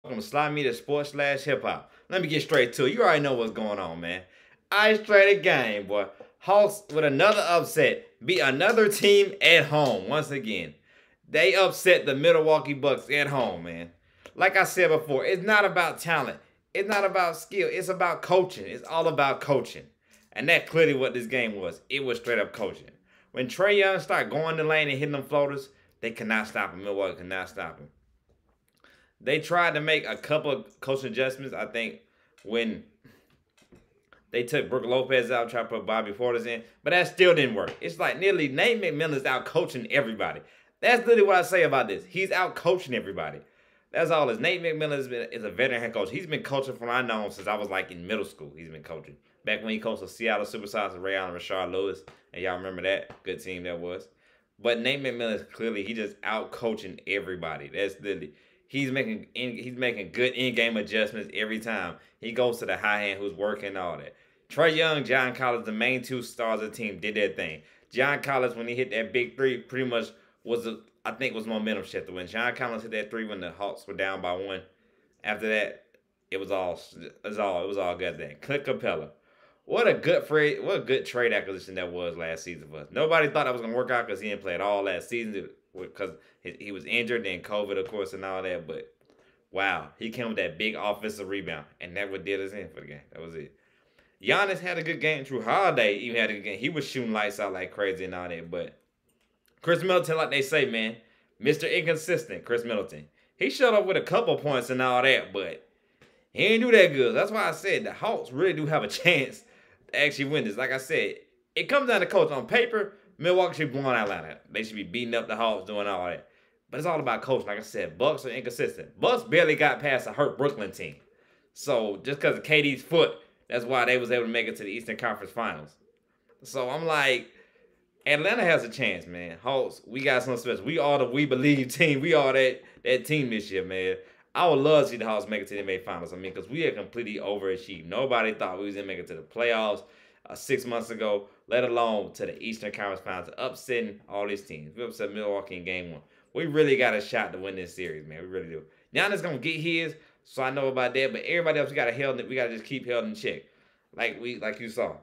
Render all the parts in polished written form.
Welcome to Slide Media Sports / Hip Hop. Let me get straight to it. You already know what's going on, man. I straight game, boy. Hawks with another upset. Beat another team at home once again. They upset the Milwaukee Bucks at home, man. Like I said before, it's not about talent. It's not about skill. It's about coaching. It's all about coaching. And that's clearly what this game was. It was straight up coaching. When Trae Young started going the lane and hitting them floaters, they could not stop him. Milwaukee could not stop him. They tried to make a couple of coaching adjustments. I think when they took Brook Lopez out, tried to put Bobby Portis in, but that still didn't work. It's like nearly Nate McMillan's out coaching everybody. That's literally what I say about this. He's out coaching everybody. That's all. Is Nate McMillan is a veteran head coach. He's been coaching from I know since I was like in middle school. He's been coaching back when he coached the Seattle Supersonics with Ray Allen and Rashard Lewis, and y'all remember that good team that was. But Nate McMillan is clearly he just out coaching everybody. That's literally. He's making good in-game adjustments every time. He goes to the high hand who's working all that. Trae Young, John Collins, the main two stars of the team, did their thing. John Collins, when he hit that big three, pretty much was momentum shifter. When John Collins hit that three when the Hawks were down by one, after that, it was all good then. Clint Capella. What a good trade acquisition that was last season for us. Nobody thought that was gonna work out because he didn't play at all last season because he was injured and COVID, of course, and all that. But wow, he came with that big offensive rebound, and that what did us in for the game. That was it. Giannis had a good game. Drew Holiday even had a good game. He was shooting lights out like crazy and all that. But Chris Middleton, like they say, man, Mr. Inconsistent, Chris Middleton. He showed up with a couple points and all that, but he ain't do that good. That's why I said the Hawks really do have a chance to actually win this. Like I said, it comes down to coach. On paper, Milwaukee should be blowing Atlanta. They should be beating up the Hawks, doing all that. But it's all about coaching. Like I said, Bucks are inconsistent. Bucks barely got past a hurt Brooklyn team. So just because of KD's foot, that's why they was able to make it to the Eastern Conference Finals. So I'm like, Atlanta has a chance, man. Hawks, we got something special. We are the We Believe team. We are that team this year, man. I would love to see the Hawks make it to the NBA Finals. I mean, because we had completely overachieved. Nobody thought we was going to make it to the playoffs 6 months ago, let alone to the Eastern Conference Finals, upsetting all these teams. We upset Milwaukee in Game 1. We really got a shot to win this series, man. We really do. Giannis going to get his, so I know about that. But everybody else, we got to just keep held in check. Like you saw.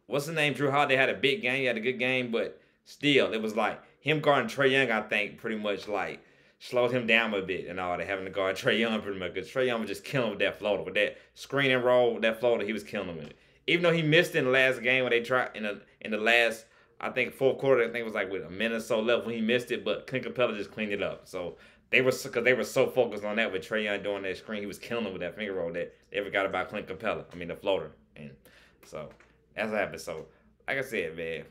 What's the name? Drew Holiday had a big game. He had a good game, but still, it was like him guarding Trae Young, I think, pretty much like slowed him down a bit and all that, having to guard Trae Young pretty much, because Trae Young was just killing with that floater. With that screen and roll, with that floater, he was killing him with it. Even though he missed in the last game when they tried in the last, I think, fourth quarter, I think it was like with a minute or so left when he missed it, but Clint Capella just cleaned it up. So they were so focused on that with Trae Young doing that screen, he was killing him with that finger roll that they forgot about Clint Capella. I mean the floater. And so that's what happened. So like I said, man,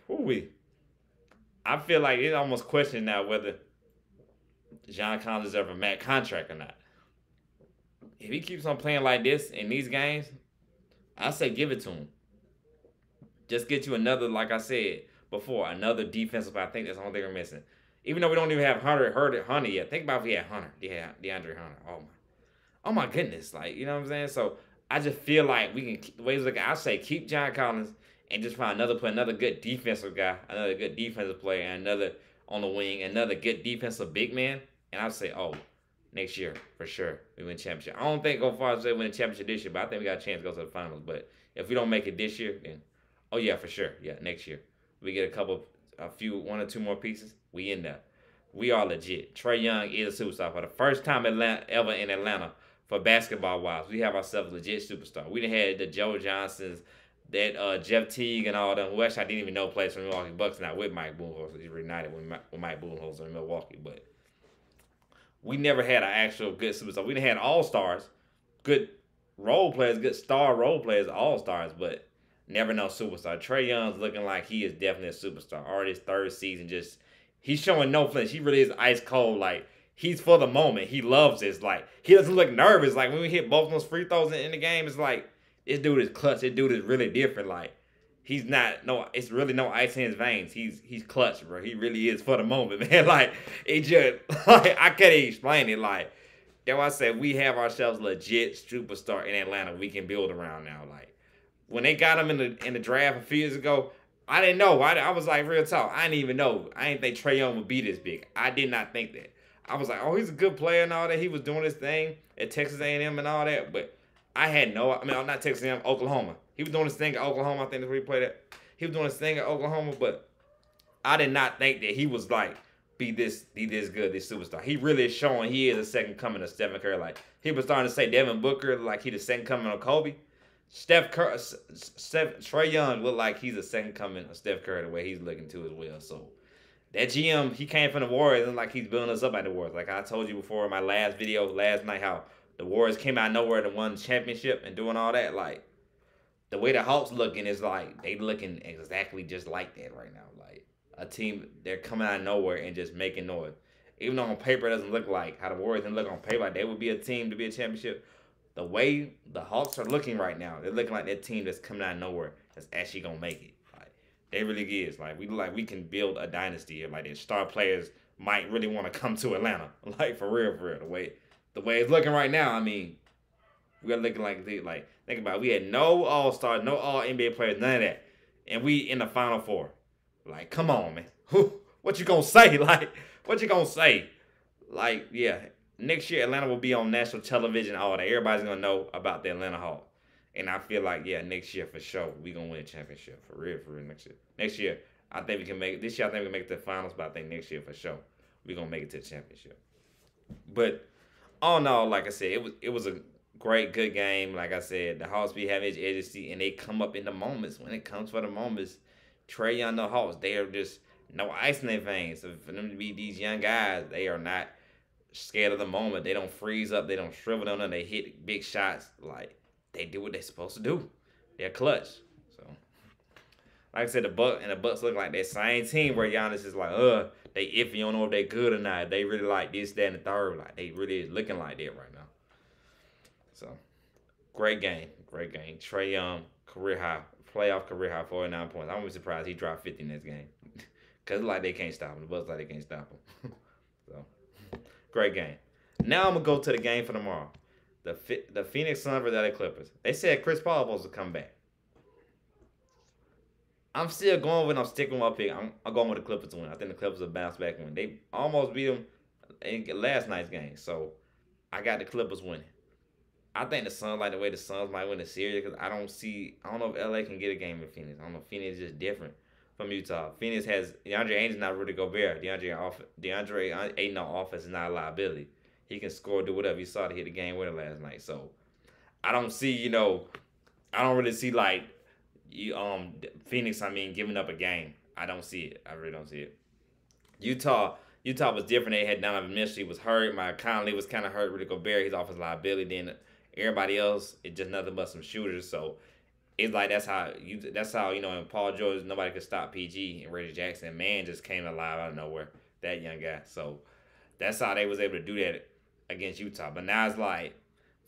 I feel like it's almost questioned now whether John Collins deserves a max contract or not. If he keeps on playing like this in these games, I say give it to him. Just get you another, like I said before, another defensive player. I think that's the only thing we're missing. Even though we don't even have Hunter yet. Think about if we had Hunter. Yeah, DeAndre Hunter. Oh my goodness. Like, you know what I'm saying? So I just feel like we can, the ways like I say, keep John Collins and just find another good defensive guy, another good defensive player, and another on the wing, another good defensive big man. And I'd say, oh, next year, for sure, we win championship. I don't think go far as say win a championship this year, but I think we got a chance to go to the finals. But if we don't make it this year, then, oh yeah, for sure. Yeah, next year. We get one or two more pieces, we end up. We are legit. Trae Young is a superstar. For the first time ever in Atlanta, for basketball-wise, we have ourselves a legit superstar. We done had the Joe Johnsons, that Jeff Teague and all them, who actually I didn't even know plays for the Milwaukee Bucks now with Mike Budenholzer. He's reunited with Mike Budenholzer in Milwaukee, but we never had an actual good superstar. We done had all-stars, good role players, good star role players, all-stars, but never no superstar. Trae Young's looking like he is definitely a superstar. Already his third season, just he's showing no flinch. He really is ice cold. Like, he's for the moment. He loves this. Like, he doesn't look nervous. Like, when we hit both those free throws in the game, it's like, this dude is clutch. This dude is really different. Like, he's not, it's really no ice in his veins. He's clutch, bro. He really is for the moment, man. Like, it just, like, I can't even explain it. Like, that's why I said we have ourselves a legit superstar in Atlanta we can build around now. Like, when they got him in the draft a few years ago, I didn't know. I was like, real talk, I didn't even know. I didn't think Trae Young would be this big. I did not think that. I was like, oh, he's a good player and all that. He was doing his thing. at Texas A&M and all that, but I had no. I mean, I'm not Texas A&M, Oklahoma. He was doing his thing at Oklahoma. I think that's where he played at. He was doing his thing at Oklahoma, but I did not think that he was like be this good, this superstar. He really is showing he is a second coming of Stephen Curry. Like he was starting to say Devin Booker like he the second coming of Kobe. Trae Young looked like he's a second coming of Steph Curry the way he's looking too as well. So that GM, he came from the Warriors and like he's building us up at the Warriors. Like I told you before in my last video last night, how the Warriors came out of nowhere and won the championship and doing all that. Like the way the Hawks looking is like they looking exactly just like that right now. Like a team, they're coming out of nowhere and just making noise. Even though on paper it doesn't look like how the Warriors didn't look on paper, like they would be a team to be a championship. The way the Hawks are looking right now, they're looking like that team that's coming out of nowhere that's actually gonna make it. Like they really is. Like we can build a dynasty here. Like their star players might really want to come to Atlanta. Like for real. The way it's looking right now, I mean, we're looking like think about it, we had no all-stars, no all NBA players, none of that. And we in the Final Four. Like, come on, man. What you gonna say? Like, what you gonna say? Like, yeah. Next year, Atlanta will be on national television all day. Everybody's going to know about the Atlanta Hawks. And I feel like, yeah, next year for sure, we're going to win a championship. For real, next year. Next year, I think we can make it. This year, I think we can make it to the finals, but I think next year for sure, we're going to make it to the championship. But all in all, like I said, it was a great, good game. Like I said, the Hawks be having his agency, and they come up in the moments. When it comes for the moments, Trae Young, the Hawks, they are just no ice in their veins. So for them to be these young guys, they are not scared of the moment. They don't freeze up. They don't shrivel down. They hit big shots. Like they do what they're supposed to do. They're clutch. So, like I said, the Bucks look like that same team where Giannis is like, they iffy. You don't know if they good or not. They really like this, that, and the third. Like they really is looking like that right now. So, great game. Trae Young, playoff career high, 49 points. I wouldn't be surprised he dropped 50 in this game. Cause like they can't stop him. The Bucks like they can't stop him. So. Great game. Now I'm going to go to the game for tomorrow. The Phoenix Suns versus LA Clippers. They said Chris Paul was supposed to come back. I'm still going with I'm sticking with my pick. I'm going with the Clippers to win. I think the Clippers will bounce back and win. They almost beat them in last night's game. So I got the Clippers winning. I think the Suns, like the way the Suns might win the series, because I don't know if LA can get a game in Phoenix. I don't know if Phoenix is just different from Utah. Phoenix has DeAndre Ayton, not Rudy Gobert. DeAndre Ayton on offense is not a liability. He can score, do whatever. You saw to hit the game winner last night. So I don't see, I don't really see like Phoenix, giving up a game. I don't see it. I really don't see it. Utah was different. They had Donovan Mitchell. He was hurt. Mike Conley was kind of hurt. Rudy Gobert, he's off his liability. Then everybody else, it's just nothing but some shooters. So it's like that's how in Paul George, nobody could stop PG, and Reggie Jackson, man, just came alive out of nowhere. That young guy. So that's how they was able to do that against Utah. But now it's like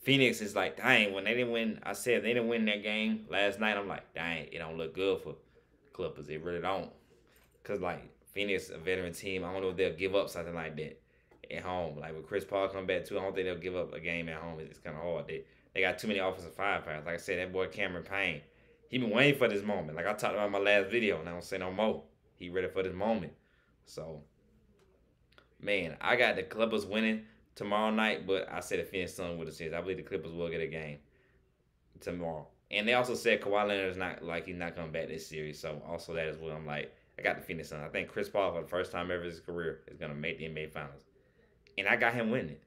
Phoenix is like, dang, when they didn't win, I said they didn't win that game last night. I'm like, dang, it don't look good for Clippers. It really don't. Cause like Phoenix, a veteran team, I don't know if they'll give up something like that at home. Like with Chris Paul come back too, I don't think they'll give up a game at home. It's kind of hard. They got too many offensive firepower. Like I said, that boy Cameron Payne, he been waiting for this moment. Like I talked about in my last video, and I don't say no more. He ready for this moment. So, man, I got the Clippers winning tomorrow night, but I said the Phoenix Suns with a series. I believe the Clippers will get a game tomorrow. And they also said Kawhi Leonard is he's not coming back this series. So also that as well. I'm like, I got the Phoenix Suns. I think Chris Paul for the first time ever in his career is gonna make the NBA Finals, and I got him winning.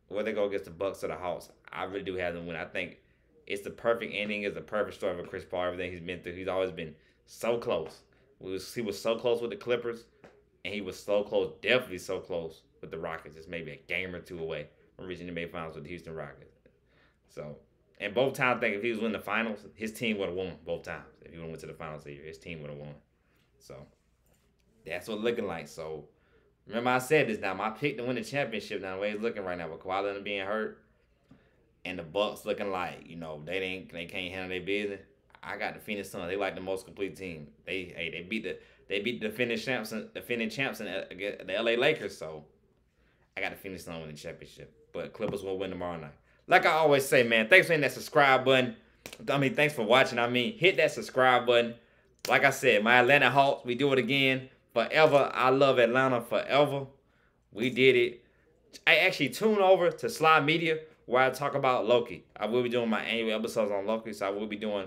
Whether they go against the Bucks or the Hawks, I really do have them win. I think it's the perfect ending. It's the perfect story for Chris Paul. Everything he's been through, he's always been so close. He was so close with the Clippers, and he was so close, definitely so close with the Rockets. Just maybe a game or two away from reaching the NBA Finals with the Houston Rockets. So, and both times, I think if he was winning the finals, his team would have won both times. If he went to the finals this year, his team would have won. So, that's what it's looking like. So, remember I said this now. My pick to win the championship now, the way it's looking right now with Kawhi Leonard being hurt and the Bucks looking like, they can't handle their business. I got the Phoenix Suns. They like the most complete team. They beat the defending champs in the LA Lakers. So I got the Phoenix Suns winning the championship. But Clippers will win tomorrow night. Like I always say, man, thanks for hitting that subscribe button. Thanks for watching. Hit that subscribe button. Like I said, my Atlanta Hawks, we do it again. Forever. I love Atlanta forever. We did it. I actually tuned over to Sly Media where I talk about Loki. I will be doing my annual episodes on Loki, so I will be doing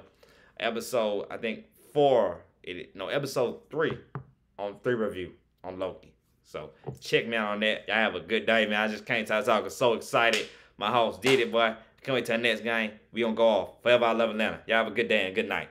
episode, I think, episode 3 on 3 review on Loki. So check me out on that. Y'all have a good day, man. I just can't stop talking. So excited. My host did it, boy. Can't wait till the next game. We gonna go off. Forever I love Atlanta. Y'all have a good day and good night.